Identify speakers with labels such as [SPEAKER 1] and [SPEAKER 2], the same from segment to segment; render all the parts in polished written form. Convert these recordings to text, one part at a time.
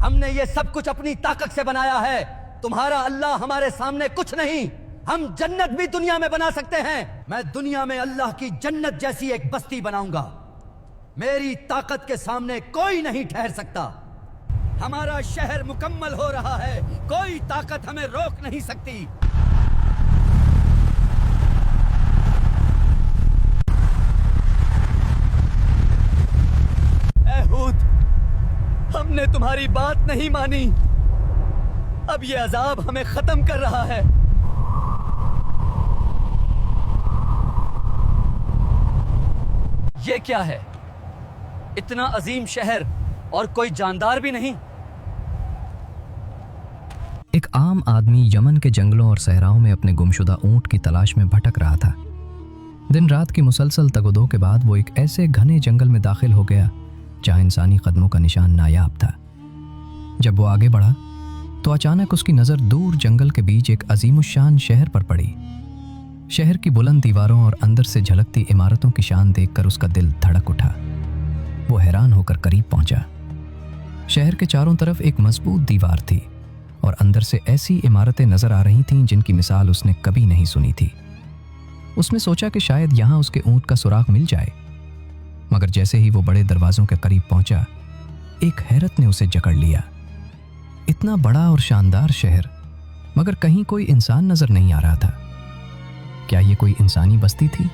[SPEAKER 1] ہم نے یہ سب کچھ اپنی طاقت سے بنایا ہے، تمہارا اللہ ہمارے سامنے کچھ نہیں۔ ہم جنت بھی دنیا میں بنا سکتے ہیں، میں دنیا میں اللہ کی جنت جیسی ایک بستی بناؤں گا، میری طاقت کے سامنے کوئی نہیں ٹھہر سکتا۔ ہمارا شہر مکمل ہو رہا ہے، کوئی طاقت ہمیں روک نہیں سکتی۔ اے ہود، ہم نے تمہاری بات نہیں مانی، اب یہ عذاب ہمیں ختم کر رہا ہے۔ یہ کیا ہے؟ اتنا عظیم شہر اور کوئی جاندار بھی نہیں۔
[SPEAKER 2] ایک عام آدمی یمن کے جنگلوں اور صحراؤں میں اپنے گمشدہ اونٹ کی تلاش میں بھٹک رہا تھا۔ دن رات کی مسلسل تگودو کے بعد وہ ایک ایسے گھنے جنگل میں داخل ہو گیا جہاں انسانی قدموں کا نشان نایاب تھا۔ جب وہ آگے بڑھا تو اچانک اس کی نظر دور جنگل کے بیچ ایک عظیم الشان شہر پر پڑی۔ شہر کی بلند دیواروں اور اندر سے جھلکتی عمارتوں کی شان دیکھ کر اس کا دل دھڑک اٹھا۔ وہ حیران ہو کر قریب پہنچا۔ شہر کے چاروں طرف ایک مضبوط دیوار تھی اور اندر سے ایسی عمارتیں نظر آ رہی تھیں جن کی مثال اس نے کبھی نہیں سنی تھی۔ اس نے سوچا کہ شاید یہاں اس کے اونٹ کا سراغ مل جائے، مگر جیسے ہی وہ بڑے دروازوں کے قریب پہنچا، ایک حیرت نے اسے جکڑ لیا۔ اتنا بڑا اور شاندار شہر، مگر کہیں کوئی انسان نظر نہیں آ رہا تھا۔ کیا یہ کوئی انسانی بستی تھی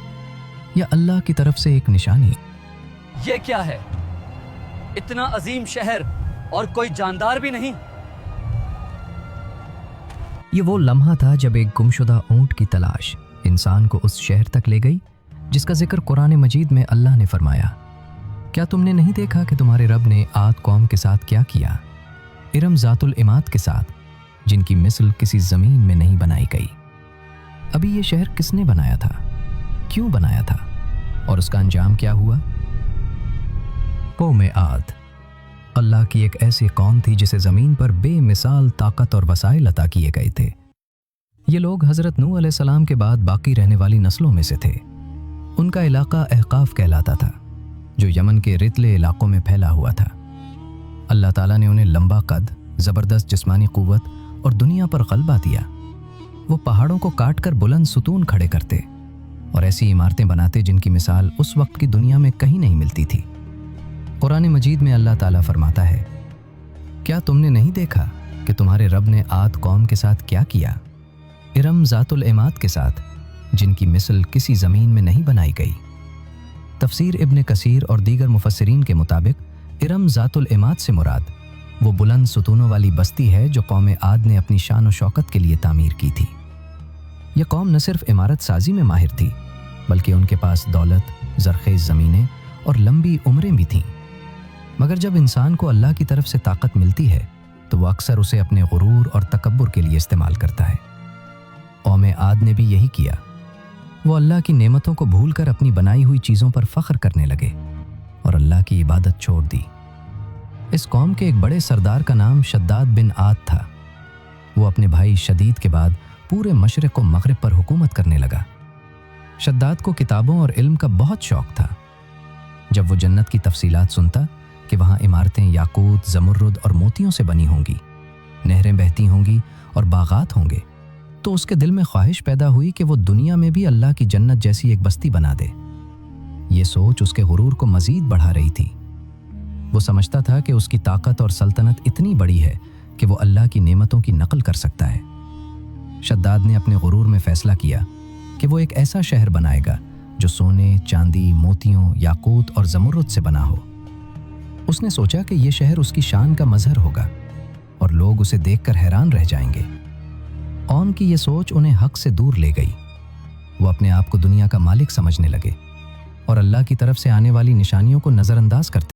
[SPEAKER 2] یا اللہ کی طرف سے ایک نشانی؟
[SPEAKER 1] یہ کیا ہے؟ اتنا عظیم شہر اور کوئی جاندار بھی نہیں۔
[SPEAKER 2] یہ وہ لمحہ تھا جب ایک گمشدہ اونٹ کی تلاش انسان کو اس شہر تک لے گئی جس کا ذکر قرآن مجید میں اللہ نے فرمایا، کیا تم نے نہیں دیکھا کہ تمہارے رب نے عاد قوم کے ساتھ کیا کیا، ارم ذات العماد کے ساتھ، جن کی مثل کسی زمین میں نہیں بنائی گئی۔ ابھی یہ شہر کس نے بنایا تھا، کیوں بنایا تھا، اور اس کا انجام کیا ہوا؟ قوم عاد اللہ کی ایک ایسی قوم تھی جسے زمین پر بے مثال طاقت اور وسائل عطا کیے گئے تھے۔ یہ لوگ حضرت نوح علیہ السلام کے بعد باقی رہنے والی نسلوں میں سے تھے۔ ان کا علاقہ احقاف کہلاتا تھا، جو یمن کے رتلے علاقوں میں پھیلا ہوا تھا۔ اللہ تعالیٰ نے انہیں لمبا قد، زبردست جسمانی قوت اور دنیا پر غلبہ دیا۔ وہ پہاڑوں کو کاٹ کر بلند ستون کھڑے کرتے اور ایسی عمارتیں بناتے جن کی مثال اس وقت کی دنیا میں کہیں نہیں ملتی تھی۔ قرآن مجید میں اللہ تعالیٰ فرماتا ہے، کیا تم نے نہیں دیکھا کہ تمہارے رب نے عاد قوم کے ساتھ کیا کیا، ارم ذات العماد کے ساتھ، جن کی مثل کسی زمین میں نہیں بنائی گئی۔ تفسیر ابن کثیر اور دیگر مفسرین کے مطابق ارم ذات العماد سے مراد وہ بلند ستونوں والی بستی ہے جو قوم عاد نے اپنی شان و شوکت کے لیے تعمیر کی تھی۔ یہ قوم نہ صرف عمارت سازی میں ماہر تھی، بلکہ ان کے پاس دولت، زرخیز زمینیں اور لمبی عمریں بھی تھیں۔ مگر جب انسان کو اللہ کی طرف سے طاقت ملتی ہے تو وہ اکثر اسے اپنے غرور اور تکبر کے لیے استعمال کرتا ہے۔ قوم عاد نے بھی یہی کیا۔ وہ اللہ کی نعمتوں کو بھول کر اپنی بنائی ہوئی چیزوں پر فخر کرنے لگے اور اللہ کی عبادت چھوڑ دی۔ اس قوم کے ایک بڑے سردار کا نام شداد بن عاد تھا۔ وہ اپنے بھائی شدید کے بعد پورے مشرق و مغرب پر حکومت کرنے لگا۔ شداد کو کتابوں اور علم کا بہت شوق تھا۔ جب وہ جنت کی تفصیلات سنتا کہ وہاں عمارتیں یاقوت، زمرد اور موتیوں سے بنی ہوں گی، نہریں بہتی ہوں گی اور باغات ہوں گے، تو اس کے دل میں خواہش پیدا ہوئی کہ وہ دنیا میں بھی اللہ کی جنت جیسی ایک بستی بنا دے۔ یہ سوچ اس کے غرور کو مزید بڑھا رہی تھی۔ وہ سمجھتا تھا کہ اس کی طاقت اور سلطنت اتنی بڑی ہے کہ وہ اللہ کی نعمتوں کی نقل کر سکتا ہے۔ شداد نے اپنے غرور میں فیصلہ کیا کہ وہ ایک ایسا شہر بنائے گا جو سونے، چاندی، موتیوں، یاقوت اور زمرد سے بنا ہو۔ اس نے سوچا کہ یہ شہر اس کی شان کا مظہر ہوگا اور لوگ اسے دیکھ کر حیران رہ جائیں گے۔ قوم کی یہ سوچ انہیں حق سے دور لے گئی۔ وہ اپنے آپ کو دنیا کا مالک سمجھنے لگے اور اللہ کی طرف سے آنے والی نشانیوں کو نظر انداز کرتے